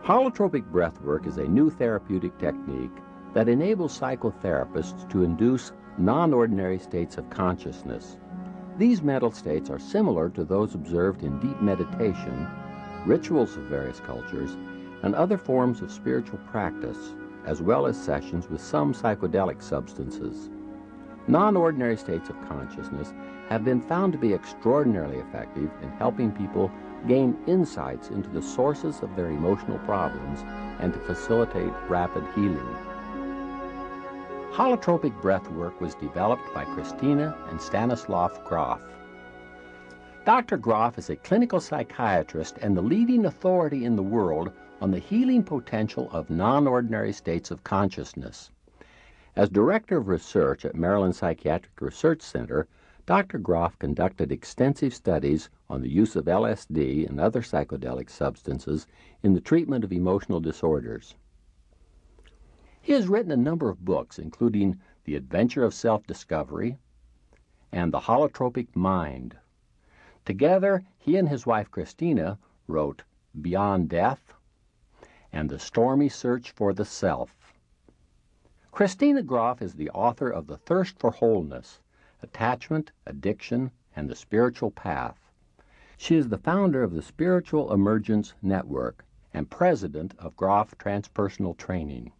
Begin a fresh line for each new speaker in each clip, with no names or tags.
Holotropic breathwork is a new therapeutic technique that enables psychotherapists to induce non-ordinary states of consciousness. These mental states are similar to those observed in deep meditation, rituals of various cultures, and other forms of spiritual practice, as well as sessions with some psychedelic substances. Non-ordinary states of consciousness have been found to be extraordinarily effective in helping people gain insights into the sources of their emotional problems and to facilitate rapid healing. Holotropic breathwork was developed by Christina and Stanislav Grof. Dr. Grof is a clinical psychiatrist and the leading authority in the world on the healing potential of non-ordinary states of consciousness. As Director of Research at Maryland Psychiatric Research Center, Dr. Grof conducted extensive studies on the use of LSD and other psychedelic substances in the treatment of emotional disorders. He has written a number of books, including The Adventure of Self-Discovery and The Holotropic Mind. Together, he and his wife Christina wrote Beyond Death and The Stormy Search for the Self. Christina Grof is the author of The Thirst for Wholeness, Attachment, Addiction, and the Spiritual Path. She is the founder of the Spiritual Emergence Network and president of Grof Transpersonal Training.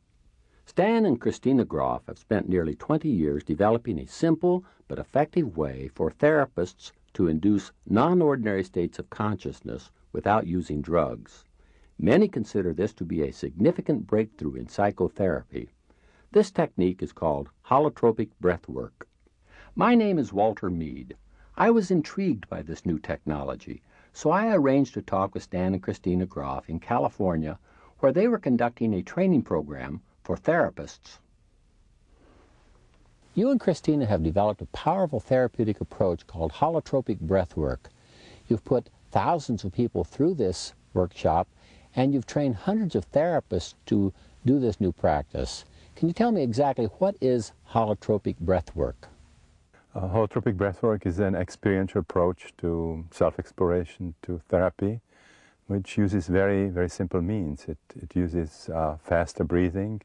Stan and Christina Grof have spent nearly 20 years developing a simple but effective way for therapists to induce non-ordinary states of consciousness without using drugs. Many consider this to be a significant breakthrough in psychotherapy. This technique is called holotropic breathwork. My name is Walter Mead. I was intrigued by this new technology, so I arranged to talk with Stan and Christina Grof in California, where they were conducting a training program for therapists. You and Christina have developed a powerful therapeutic approach called holotropic breathwork. You've put thousands of people through this workshop, and you've trained hundreds of therapists to do this new practice. Can you tell me exactly what is holotropic breathwork?
Holotropic breathwork is an experiential approach to self-exploration, to therapy, which uses very, very simple means. It uses faster breathing,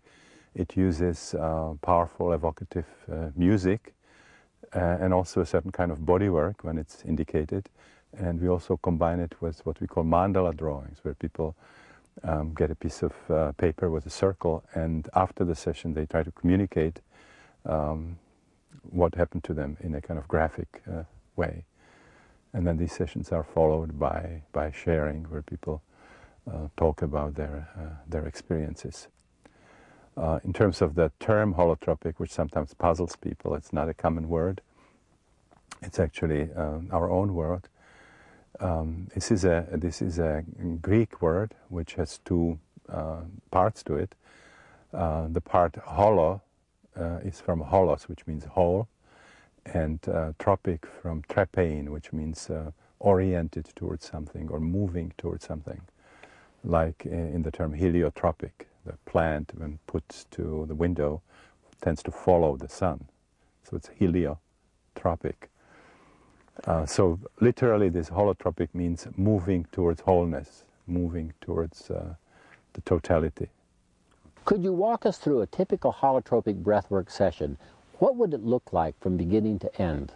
it uses powerful evocative music, and also a certain kind of body work when it's indicated. And we also combine it with what we call mandala drawings, where people get a piece of paper with a circle, and after the session they try to communicate what happened to them in a kind of graphic way. And then these sessions are followed by sharing, where people talk about their experiences. In terms of the term holotropic, which sometimes puzzles people, it's not a common word. It's actually our own word. This is a Greek word which has two parts to it. The part holo is from holos, which means whole, and tropic from trepein, which means oriented towards something or moving towards something, like in the term heliotropic. The plant, when put to the window, tends to follow the sun, so it's heliotropic. So literally this holotropic means moving towards wholeness, moving towards the totality.
Could you walk us through a typical holotropic breathwork session? What would it look like from beginning to end?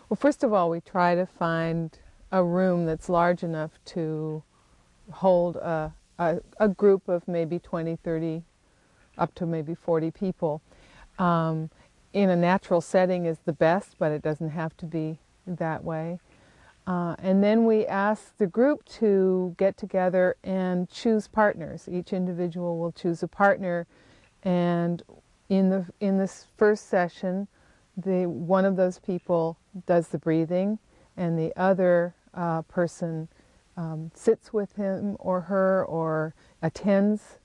Well, first of all, we try to find a room that's large enough to hold a group of maybe 20, 30, up to maybe 40 people. In a natural setting is the best, but it doesn't have to be that way. And then we ask the group to get together and choose partners. Each individual will choose a partner, and in this first session, one of those people does the breathing, and the other person sits with him or her or attends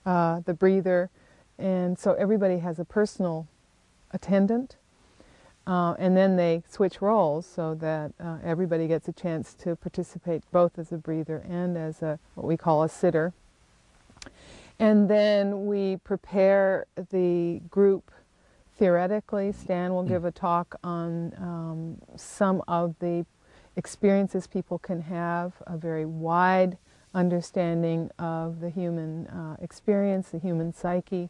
the breather, and so everybody has a personal attendant. And then they switch roles so that everybody gets a chance to participate both as a breather and as what we call a sitter. And then we prepare the group theoretically. Stan will give a talk on some of the experiences people can have, a very wide understanding of the human experience, the human psyche,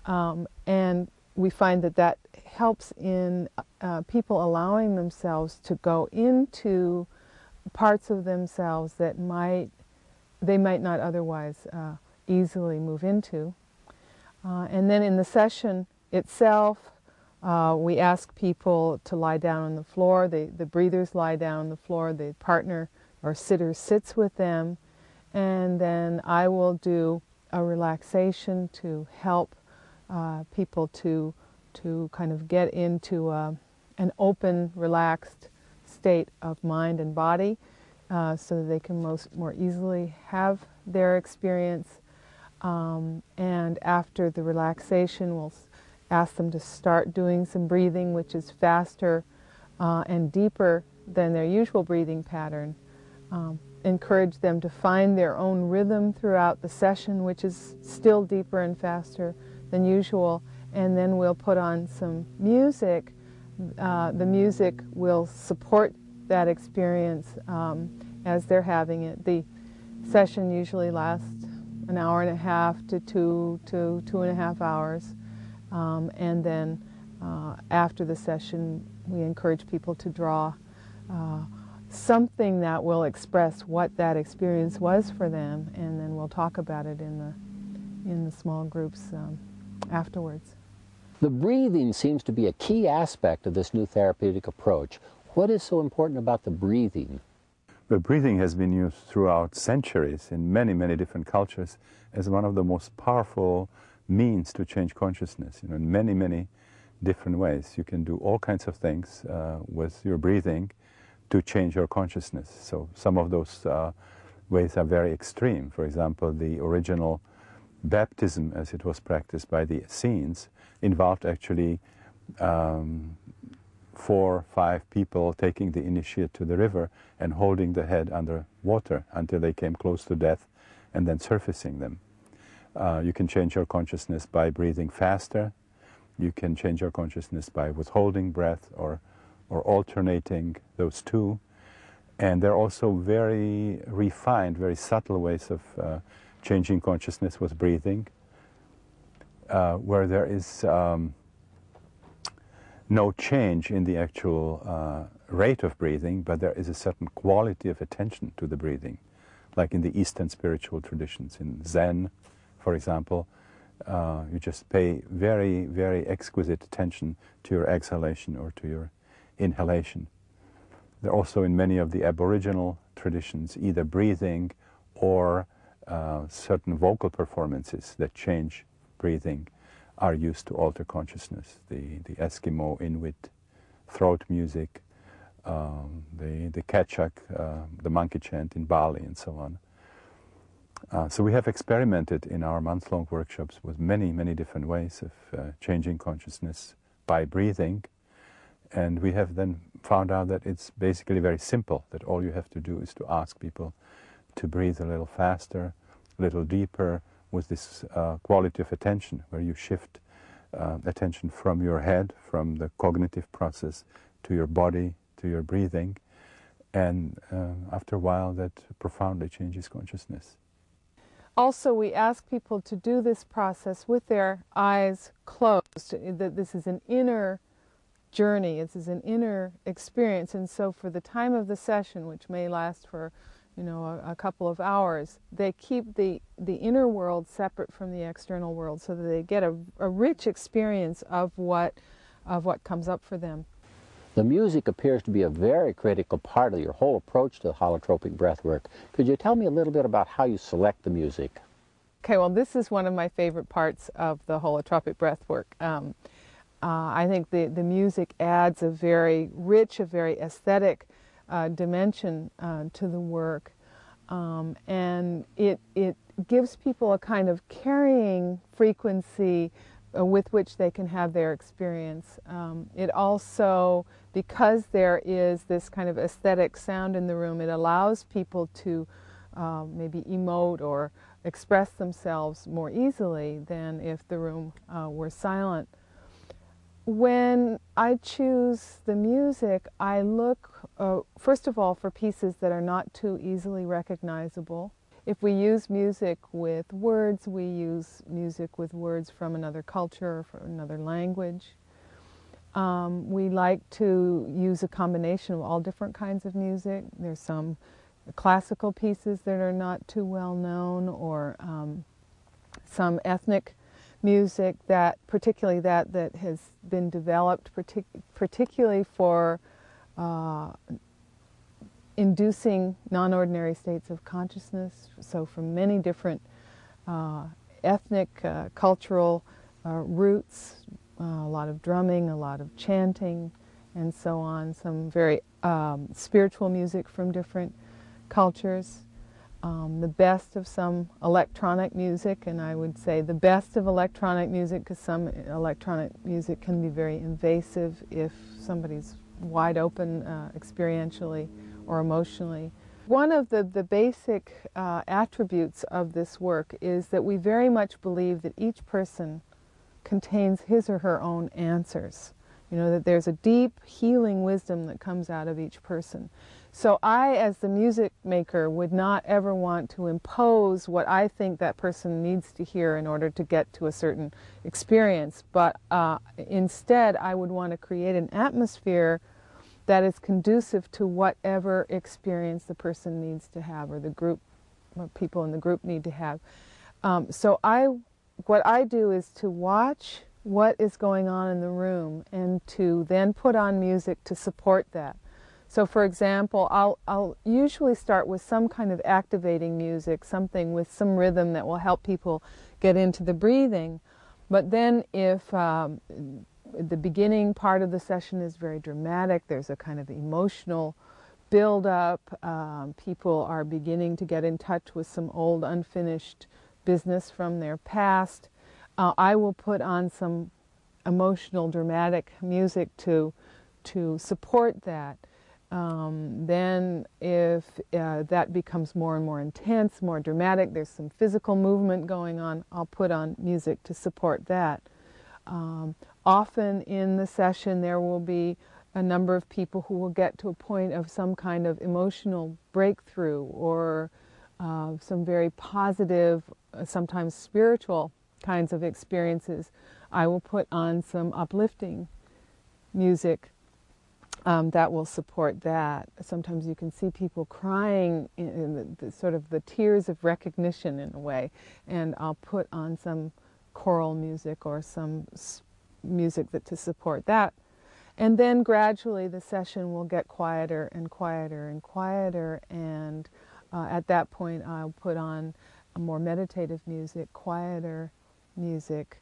and we find that that helps in people allowing themselves to go into parts of themselves that they might not otherwise easily move into. And then in the session itself, we ask people to lie down on the floor. The breathers lie down on the floor. The partner or sitter sits with them. And then I will do a relaxation to help people to kind of get into an open, relaxed state of mind and body so that they can more easily have their experience. And after the relaxation, we'll ask them to start doing some breathing, which is faster and deeper than their usual breathing pattern. Encourage them to find their own rhythm throughout the session, which is still deeper and faster than usual. And then we'll put on some music. The music will support that experience as they're having it. The session usually lasts an hour and a half to 2.5 hours. And then after the session, we encourage people to draw something that will express what that experience was for them, and then we'll talk about it in the small groups afterwards.
The breathing seems to be a key aspect of this new therapeutic approach. What is so important about the breathing?
The breathing has been used throughout centuries in many, many different cultures as one of the most powerful means to change consciousness. You know, in many, many different ways. You can do all kinds of things with your breathing to change your consciousness. So some of those ways are very extreme. For example, the original baptism, as it was practiced by the Essenes, involved actually 4 or 5 people taking the initiate to the river and holding the head under water until they came close to death and then surfacing them. You can change your consciousness by breathing faster. You can change your consciousness by withholding breath or alternating those two. And there are also very refined, very subtle ways of changing consciousness with breathing, where there is no change in the actual rate of breathing, but there is a certain quality of attention to the breathing, like in the Eastern spiritual traditions. In Zen, for example, you just pay very, very exquisite attention to your exhalation or to your inhalation. There are also in many of the Aboriginal traditions either breathing or certain vocal performances that change breathing are used to alter consciousness. The Eskimo, Inuit, throat music, the Kachak, the monkey chant in Bali, and so on. So we have experimented in our month-long workshops with many, many different ways of changing consciousness by breathing. And we have then found out that it's basically very simple, that all you have to do is to ask people to breathe a little faster, a little deeper, with this quality of attention, where you shift attention from your head, from the cognitive process, to your body, to your breathing. And after a while, that profoundly changes consciousness.
Also, we ask people to do this process with their eyes closed. That this is an inner journey, this is an inner experience, and so for the time of the session, which may last for, you know, a couple of hours, they keep the inner world separate from the external world, so that they get a rich experience of what comes up for them.
The music appears to be a very critical part of your whole approach to holotropic breathwork. Could you tell me a little bit about how you select the music?
Okay, well, this is one of my favorite parts of the holotropic breathwork. I think the music adds a very rich, a very aesthetic dimension to the work, and it gives people a kind of carrying frequency with which they can have their experience. It also, because there is this kind of aesthetic sound in the room, it allows people to maybe emote or express themselves more easily than if the room were silent. When I choose the music, I look, first of all, for pieces that are not too easily recognizable. If we use music with words, we use music with words from another culture or from another language. We like to use a combination of all different kinds of music. There's some classical pieces that are not too well known, or some ethnic music that, particularly that has been developed particularly for inducing non-ordinary states of consciousness. So from many different ethnic, cultural roots, a lot of drumming, a lot of chanting, and so on. Some very spiritual music from different cultures. The best of some electronic music, and I would say the best of electronic music, because some electronic music can be very invasive if somebody's wide open experientially or emotionally. One of the basic attributes of this work is that we very much believe that each person contains his or her own answers. You know, that there's a deep healing wisdom that comes out of each person. So I, as the music maker, would not ever want to impose what I think that person needs to hear in order to get to a certain experience, but instead I would want to create an atmosphere that is conducive to whatever experience the person needs to have, or the group, or people in the group need to have. What I do is to watch what is going on in the room and to then put on music to support that. So for example, I'll usually start with some kind of activating music, something with some rhythm that will help people get into the breathing. But then if the beginning part of the session is very dramatic, there's a kind of emotional build-up, people are beginning to get in touch with some old unfinished business from their past, I will put on some emotional, dramatic music to support that. Then if that becomes more and more intense, more dramatic, there's some physical movement going on, I'll put on music to support that. Often in the session there will be a number of people who will get to a point of some kind of emotional breakthrough, or some very positive, sometimes spiritual kinds of experiences. I will put on some uplifting music that will support that. Sometimes you can see people crying in the sort of the tears of recognition in a way, and I'll put on some choral music or some music to support that. And then gradually the session will get quieter and quieter and quieter, and at that point I'll put on a more meditative music, quieter music.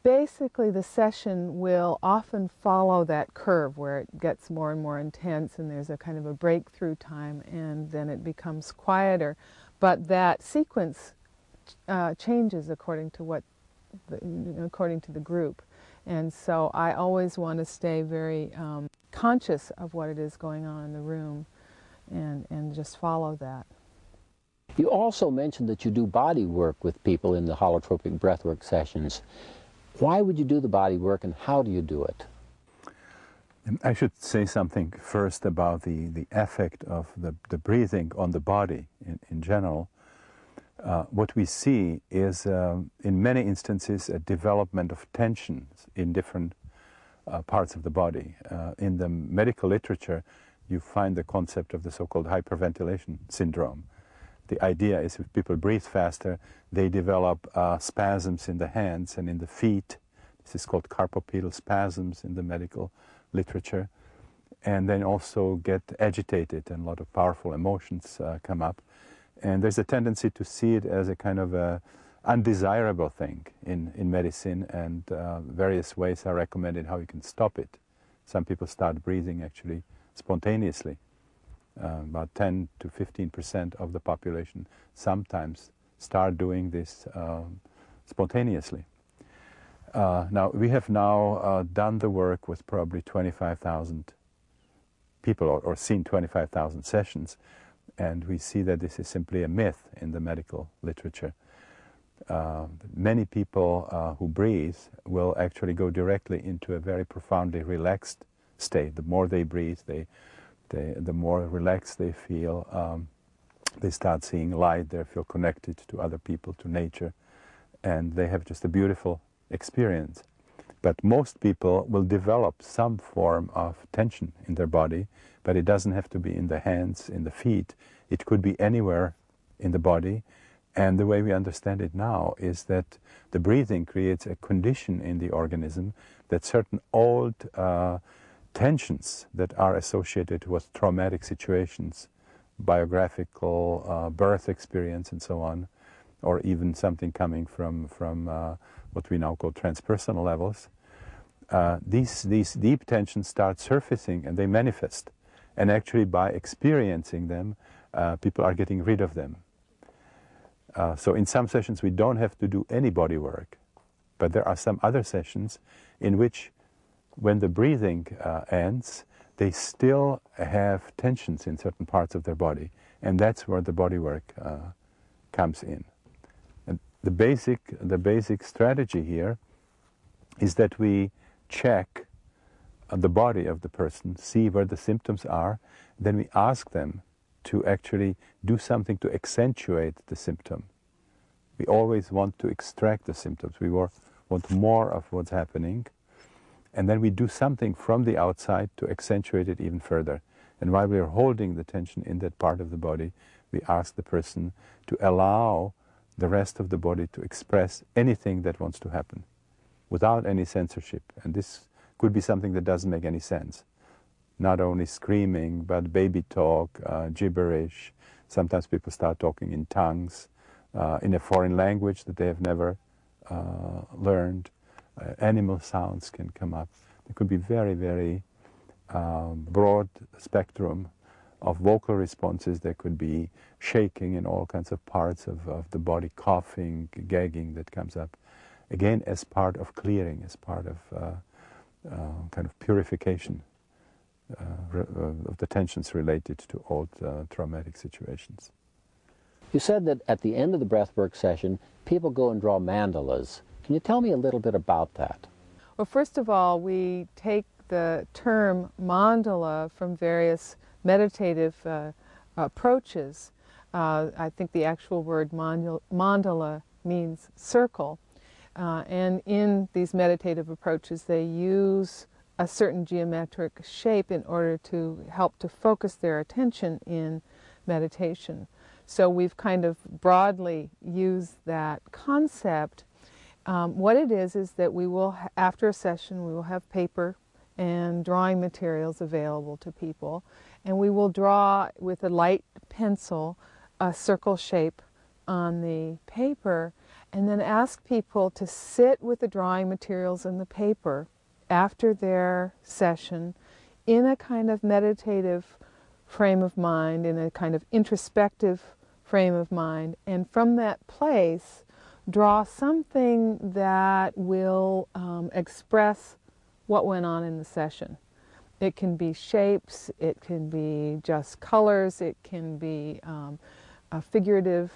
Basically the session will often follow that curve where it gets more and more intense and there's a kind of a breakthrough time, and then it becomes quieter. But that sequence changes according to according to the group. And so I always want to stay very conscious of what it is going on in the room and just follow that.
You also mentioned that you do body work with people in the holotropic breathwork sessions. Why would you do the body work, and how do you do it?
I should say something first about the effect of the breathing on the body in general. What we see is, in many instances, a development of tensions in different parts of the body. In the medical literature, you find the concept of the so-called hyperventilation syndrome. The idea is if people breathe faster, they develop spasms in the hands and in the feet. This is called carpopedal spasms in the medical literature. And then also get agitated, and a lot of powerful emotions come up. And there's a tendency to see it as a kind of a undesirable thing in medicine, and various ways are recommended how you can stop it. Some people start breathing actually spontaneously. About 10 to 15% of the population sometimes start doing this spontaneously. Now, we have now done the work with probably 25,000 people, or seen 25,000 sessions, and we see that this is simply a myth in the medical literature. Many people who breathe will actually go directly into a very profoundly relaxed state. The more they breathe, the more relaxed they feel. They start seeing light, they feel connected to other people, to nature, and they have just a beautiful experience. But most people will develop some form of tension in their body, but it doesn't have to be in the hands, in the feet. It could be anywhere in the body. And the way we understand it now is that the breathing creates a condition in the organism that certain old tensions that are associated with traumatic situations, biographical, birth experience and so on, or even something coming from what we now call transpersonal levels, these deep tensions start surfacing and they manifest. And actually by experiencing them, people are getting rid of them. So in some sessions we don't have to do any body work, but there are some other sessions in which when the breathing ends, they still have tensions in certain parts of their body, and that's where the body work comes in. And the basic strategy here is that we check the body of the person, see where the symptoms are, then we ask them to actually do something to accentuate the symptom. We always want to extract the symptoms. We want more of what's happening. And then we do something from the outside to accentuate it even further. And while we are holding the tension in that part of the body, we ask the person to allow the rest of the body to express anything that wants to happen without any censorship. And this could be something that doesn't make any sense. Not only screaming, but baby talk, gibberish. Sometimes people start talking in tongues, in a foreign language that they have never learned. Animal sounds can come up. There could be very, very broad spectrum of vocal responses. There could be shaking in all kinds of parts of the body, coughing, gagging that comes up. Again, as part of clearing, as part of kind of purification of the tensions related to old traumatic situations.
You said that at the end of the breathwork session, people go and draw mandalas. Can you tell me a little bit about that?
Well, first of all, we take the term mandala from various meditative approaches. I think the actual word mandala means circle. And in these meditative approaches, they use a certain geometric shape in order to help to focus their attention in meditation. So we've kind of broadly used that concept. What it is that we will, after a session, we will have paper and drawing materials available to people, and we will draw with a light pencil a circle shape on the paper, and then ask people to sit with the drawing materials and the paper after their session in a kind of meditative frame of mind, in a kind of introspective frame of mind, and from that place draw something that will express what went on in the session. It can be shapes, it can be just colors, it can be figurative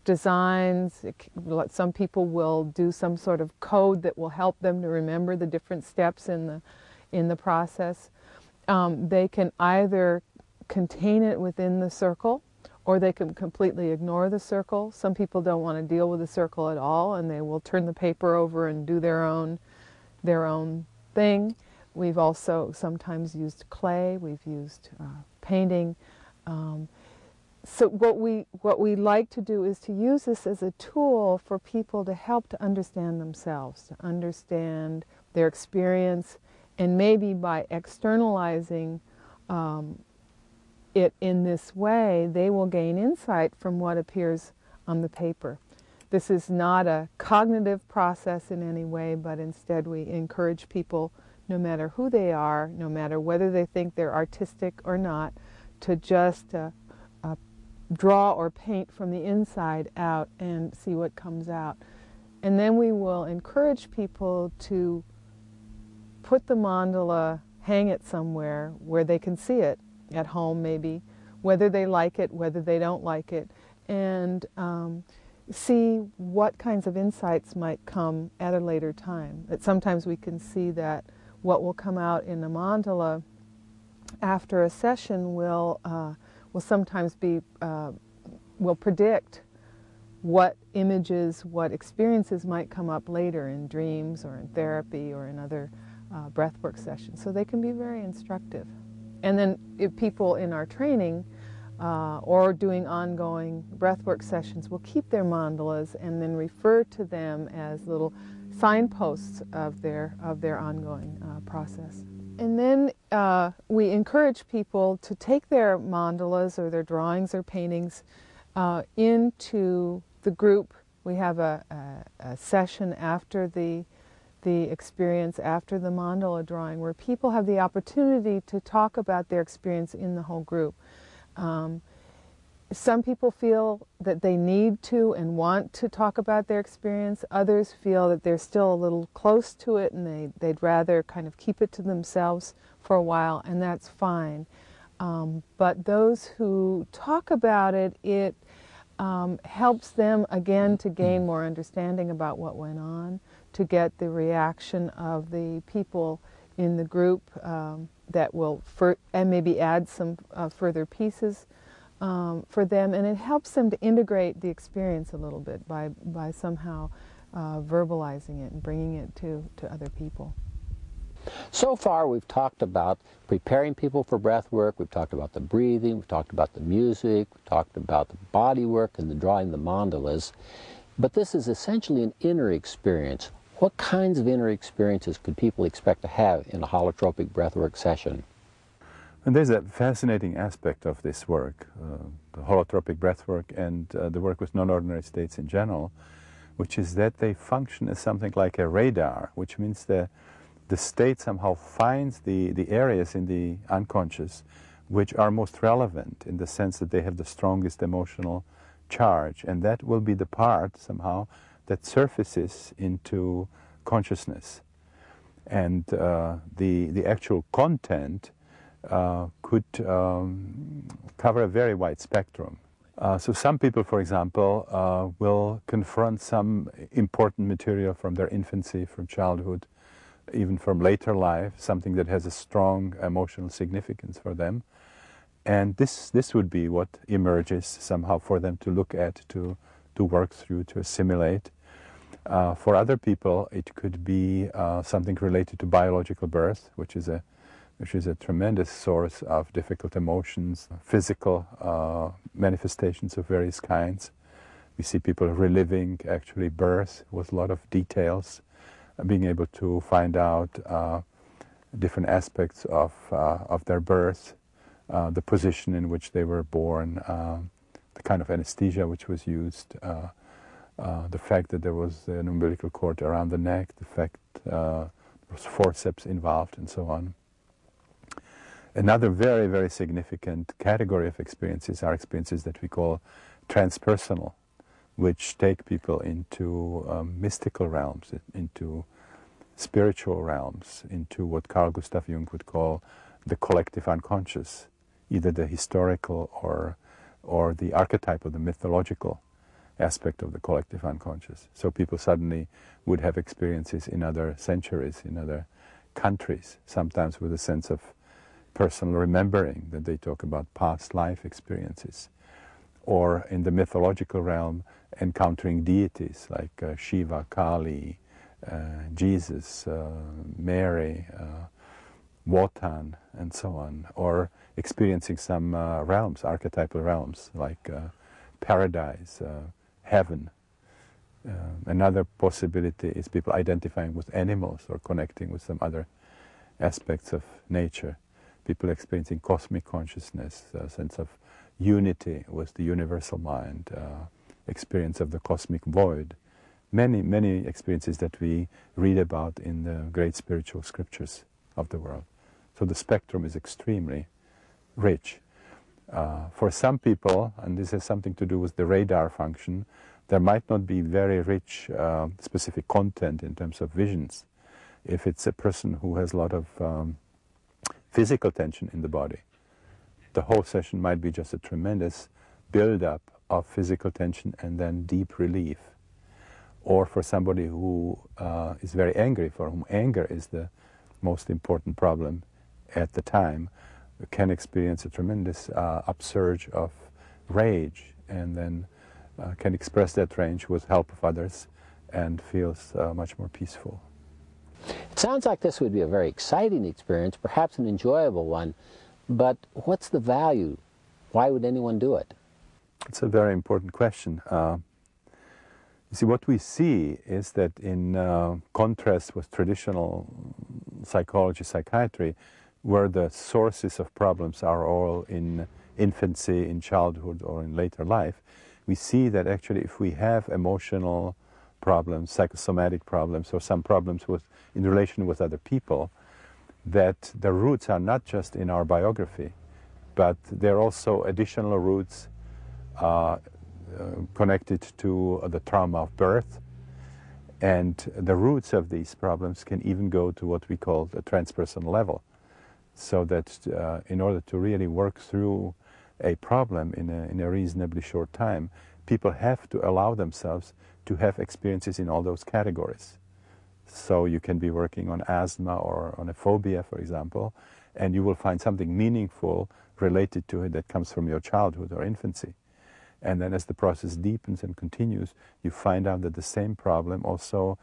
designs. Some people will do some sort of code that will help them to remember the different steps in the process. They can either contain it within the circle, or they can completely ignore the circle. Some people don't want to deal with the circle at all, and they will turn the paper over and do their own thing. We've also sometimes used clay. We've used painting. So what we like to do is to use this as a tool for people to help to understand themselves, to understand their experience, and maybe by externalizing it in this way, they will gain insight from what appears on the paper. This is not a cognitive process in any way, but instead we encourage people, no matter who they are, no matter whether they think they're artistic or not, to just draw or paint from the inside out and see what comes out. And then we will encourage people to put the mandala, hang it somewhere where they can see it, at home maybe, whether they like it, whether they don't like it, and see what kinds of insights might come at a later time. That sometimes we can see that what will come out in a mandala after a session will sometimes be will predict what images, what experiences might come up later in dreams or in therapy or in other breathwork sessions. So they can be very instructive. And then if people in our training or doing ongoing breathwork sessions will keep their mandalas and then refer to them as little signposts of their ongoing process. And then we encourage people to take their mandalas or their drawings or paintings into the group. We have a session after the experience, after the mandala drawing, where people have the opportunity to talk about their experience in the whole group. Some people feel that they need to and want to talk about their experience. Others feel that they're still a little close to it and they'd rather kind of keep it to themselves for a while, and that's fine. But those who talk about it, it helps them again to gain more understanding about what went on, to get the reaction of the people in the group that will, and maybe add some further pieces for them, and it helps them to integrate the experience a little bit by somehow verbalizing it and bringing it to other people.
So far we've talked about preparing people for breath work, we've talked about the breathing, we've talked about the music, we've talked about the body work and the drawing the mandalas, but this is essentially an inner experience. What kinds of inner experiences could people expect to have in a holotropic breathwork session?
And there's a fascinating aspect of this work, the holotropic breathwork and the work with non-ordinary states in general, which is that they function as something like a radar, which means the state somehow finds the areas in the unconscious which are most relevant in the sense that they have the strongest emotional charge, and that will be the part somehow that surfaces into consciousness. And the actual content could cover a very wide spectrum. So some people, for example, will confront some important material from their infancy, from childhood, even from later life, something that has a strong emotional significance for them. And this would be what emerges somehow for them to look at, to work through, to assimilate. For other people, it could be something related to biological birth, which is a tremendous source of difficult emotions, physical manifestations of various kinds. We see people reliving actually birth with a lot of details, being able to find out different aspects of their birth, the position in which they were born, the kind of anesthesia which was used, the fact that there was an umbilical cord around the neck, the fact there was forceps involved, and so on. Another very, very significant category of experiences are experiences that we call transpersonal, which take people into mystical realms, into spiritual realms, into what Carl Gustav Jung would call the collective unconscious, either the historical or the archetypal, the mythological aspect of the collective unconscious. So people suddenly would have experiences in other centuries, in other countries, sometimes with a sense of personal remembering, that they talk about past life experiences, or in the mythological realm, encountering deities like Shiva, Kali, Jesus, Mary, Wotan, and so on, or experiencing some realms, archetypal realms, like paradise, heaven. Another possibility is people identifying with animals or connecting with some other aspects of nature. People experiencing cosmic consciousness, a sense of unity with the universal mind, experience of the cosmic void. Many, many experiences that we read about in the great spiritual scriptures of the world. So the spectrum is extremely rich. For some people, and this has something to do with the radar function, there might not be very rich specific content in terms of visions. If it's a person who has a lot of physical tension in the body, the whole session might be just a tremendous build-up of physical tension and then deep relief. Or for somebody who is very angry, for whom anger is the most important problem at the time, can experience a tremendous upsurge of rage and then can express that range with help of others and feels much more peaceful.
It sounds like this would be a very exciting experience, perhaps an enjoyable one, but what's the value? Why would anyone do it?
It's a very important question. You see, what we see is that in contrast with traditional psychology, psychiatry, where the sources of problems are all in infancy, in childhood, or in later life, we see that actually if we have emotional problems, psychosomatic problems, or some problems in relation with other people, that the roots are not just in our biography, but there are also additional roots connected to the trauma of birth, and the roots of these problems can even go to what we call the transpersonal level, so that in order to really work through a problem in a reasonably short time, people have to allow themselves to have experiences in all those categories. So you can be working on asthma or on a phobia, for example, and you will find something meaningful related to it that comes from your childhood or infancy. And then as the process deepens and continues, you find out that the same problem also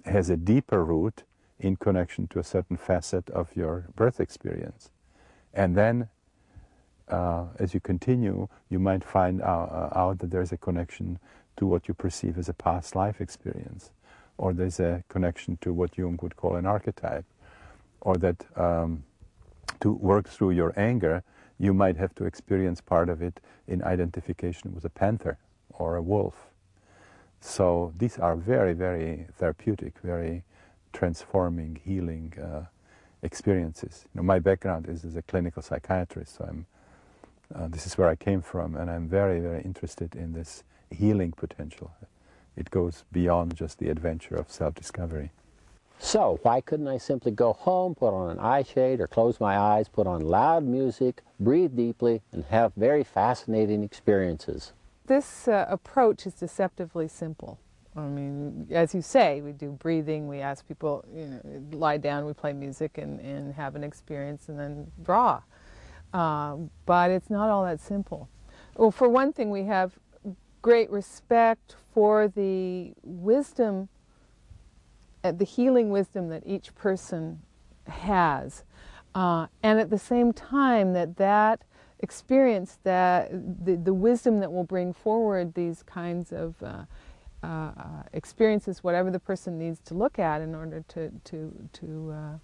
has a deeper root in connection to a certain facet of your birth experience. And then as you continue, you might find out that there's a connection to what you perceive as a past life experience, or there's a connection to what Jung would call an archetype, or that to work through your anger, you might have to experience part of it in identification with a panther or a wolf. So these are very, very therapeutic, very transforming, healing experiences. You know, my background is as a clinical psychiatrist, so this is where I came from, and I'm very, very interested in this healing potential. It goes beyond just the adventure of self-discovery.
So, why couldn't I simply go home, put on an eye shade, or close my eyes, put on loud music, breathe deeply, and have very fascinating experiences?
This approach is deceptively simple. I mean, as you say, we do breathing, we ask people, lie down, we play music and have an experience and then draw. But it's not all that simple. Well, for one thing, we have great respect for the wisdom, the healing wisdom that each person has. And at the same time, that experience, that the wisdom that will bring forward these kinds of experiences, whatever the person needs to look at in order to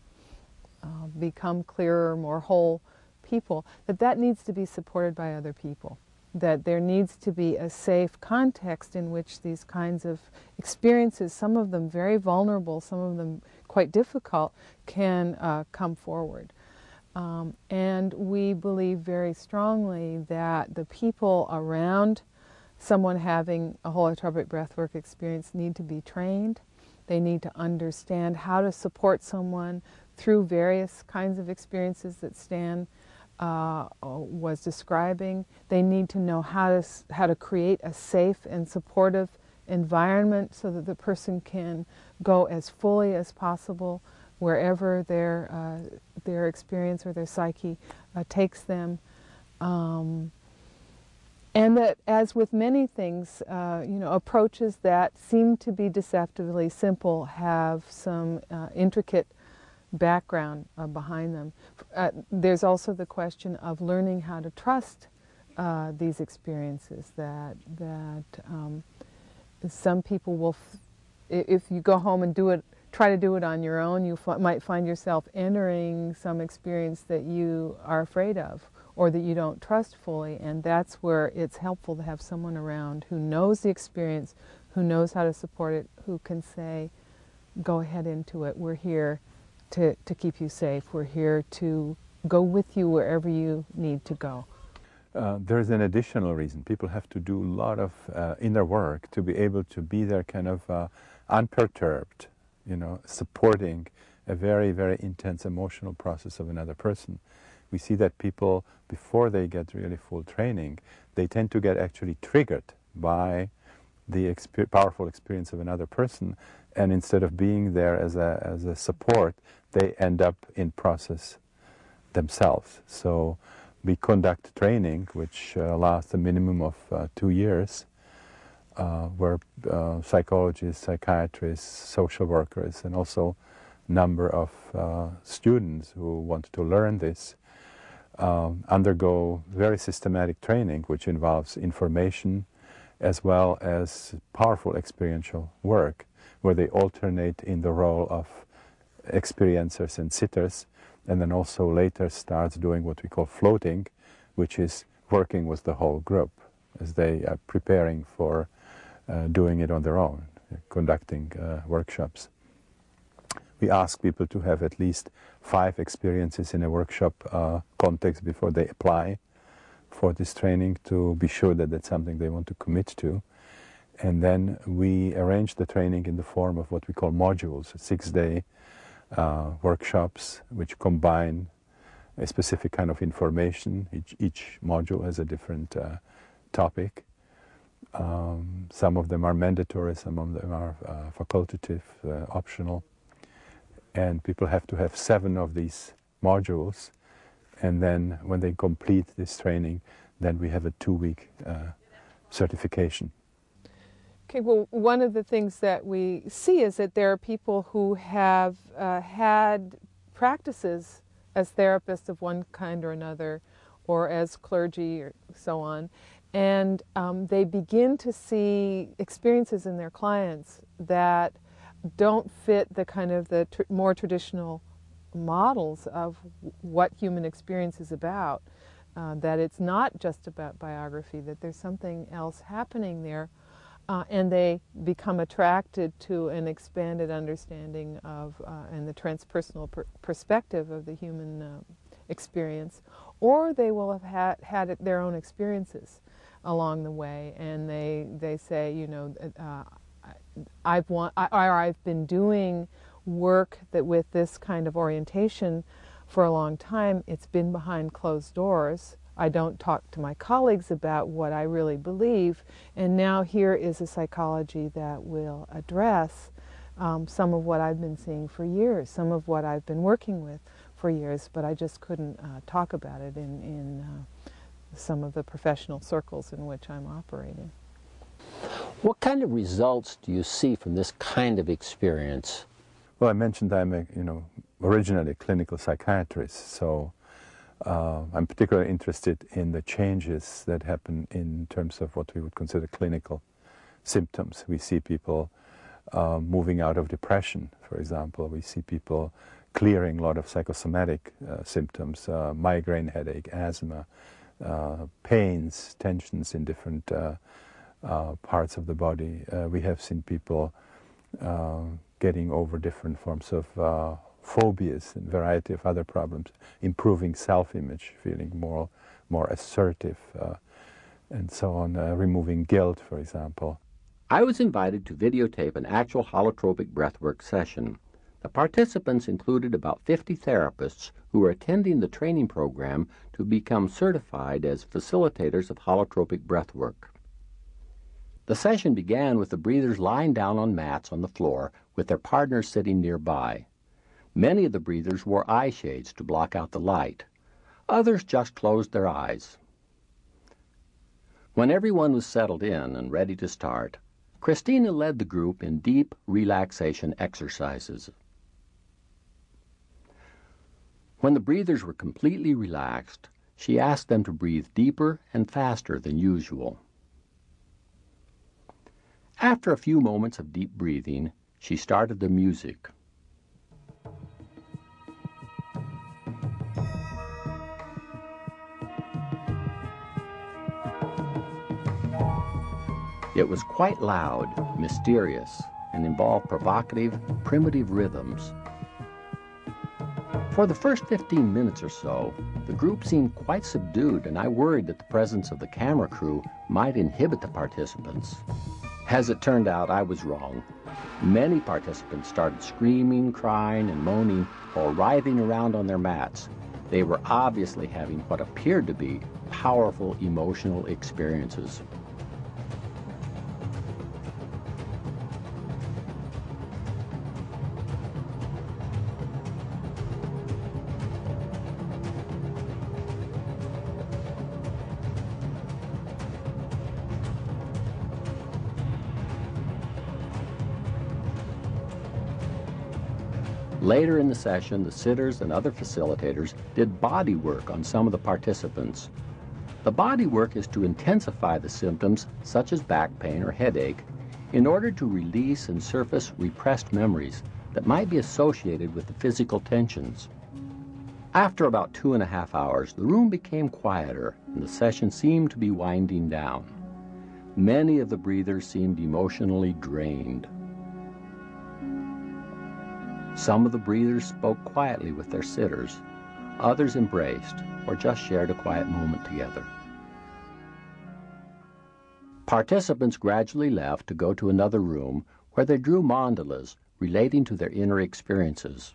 become clearer, more whole people, that needs to be supported by other people. That there needs to be a safe context in which these kinds of experiences, some of them very vulnerable, some of them quite difficult, can come forward. And we believe very strongly that the people around someone having a holotropic breathwork experience need to be trained. They need to understand how to support someone through various kinds of experiences that Stan was describing. They need to know how to create a safe and supportive environment so that the person can go as fully as possible wherever their experience or their psyche takes them. And that, as with many things, approaches that seem to be deceptively simple have some intricate background behind them. There's also the question of learning how to trust these experiences, that some people will, if you go home and try to do it on your own, you might find yourself entering some experience that you are afraid of or that you don't trust fully, and that's where it's helpful to have someone around who knows the experience, who knows how to support it, who can say, go ahead into it, we're here to keep you safe, we're here to go with you wherever you need to go.
There's an additional reason. People have to do a lot of inner work to be able to be there kind of unperturbed, supporting a very, very intense emotional process of another person. We see that people, before they get really full training, they tend to get actually triggered by the powerful experience of another person, and instead of being there as a support, they end up in process themselves. So we conduct training which lasts a minimum of 2 years, where psychologists, psychiatrists, social workers, and also number of students who want to learn this undergo very systematic training, which involves information as well as powerful experiential work, where they alternate in the role of experiencers and sitters, and then also later starts doing what we call floating, which is working with the whole group as they are preparing for doing it on their own, conducting workshops. We ask people to have at least 5 experiences in a workshop context before they apply for this training, to be sure that that's something they want to commit to. And then we arrange the training in the form of what we call modules, 6-day workshops which combine a specific kind of information. Each module has a different topic. Some of them are mandatory, some of them are facultative, optional. And people have to have 7 of these modules, and then when they complete this training, then we have a 2-week certification.
Okay, well, one of the things that we see is that there are people who have had practices as therapists of one kind or another, or as clergy or so on, and they begin to see experiences in their clients that don't fit the kind of the more traditional models of what human experience is about, that it's not just about biography, that there's something else happening there, and they become attracted to an expanded understanding of and the transpersonal perspective of the human experience, or they will have had their own experiences along the way, and they say, you know, I've been doing work that with this kind of orientation for a long time. It's been behind closed doors. I don't talk to my colleagues about what I really believe, and now here is a psychology that will address some of what I've been seeing for years, some of what I've been working with for years, but I just couldn't talk about it in some of the professional circles in which I'm operating.
What kind of results do you see from this kind of experience?
Well, I mentioned I'm originally a clinical psychiatrist, so I'm particularly interested in the changes that happen in terms of what we would consider clinical symptoms. We see people moving out of depression, for example. We see people clearing a lot of psychosomatic symptoms, migraine headache, asthma, pains, tensions in different parts of the body. We have seen people getting over different forms of phobias and variety of other problems, improving self-image, feeling more assertive, and so on, removing guilt, for example.
I was invited to videotape an actual holotropic breathwork session. The participants included about 50 therapists who were attending the training program to become certified as facilitators of holotropic breathwork. The session began with the breathers lying down on mats on the floor with their partners sitting nearby. Many of the breathers wore eye shades to block out the light. Others just closed their eyes. When everyone was settled in and ready to start, Christina led the group in deep relaxation exercises. When the breathers were completely relaxed, she asked them to breathe deeper and faster than usual. After a few moments of deep breathing, she started the music. It was quite loud, mysterious, and involved provocative, primitive rhythms. For the first 15 minutes or so, the group seemed quite subdued, and I worried that the presence of the camera crew might inhibit the participants. As it turned out, I was wrong. Many participants started screaming, crying, and moaning while writhing around on their mats. They were obviously having what appeared to be powerful emotional experiences. Later in the session, the sitters and other facilitators did body work on some of the participants. The body work is to intensify the symptoms, such as back pain or headache, in order to release and surface repressed memories that might be associated with the physical tensions. After about 2.5 hours, the room became quieter and the session seemed to be winding down. Many of the breathers seemed emotionally drained. Some of the breathers spoke quietly with their sitters. Others embraced or just shared a quiet moment together. Participants gradually left to go to another room where they drew mandalas relating to their inner experiences.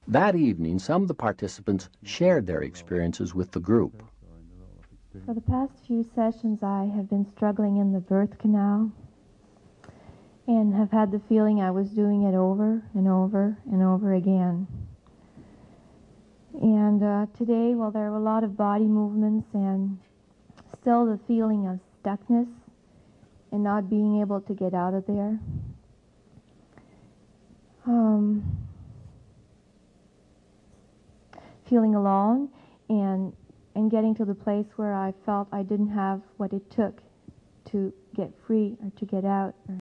That evening, some of the participants shared their experiences with the group.
For the past few sessions, I have been struggling in the birth canal and have had the feeling I was doing it over and over and over again. And today, well, there were a lot of body movements and still the feeling of stuckness and not being able to get out of there. Feeling alone and getting to the place where I felt I didn't have what it took to get free or to get out or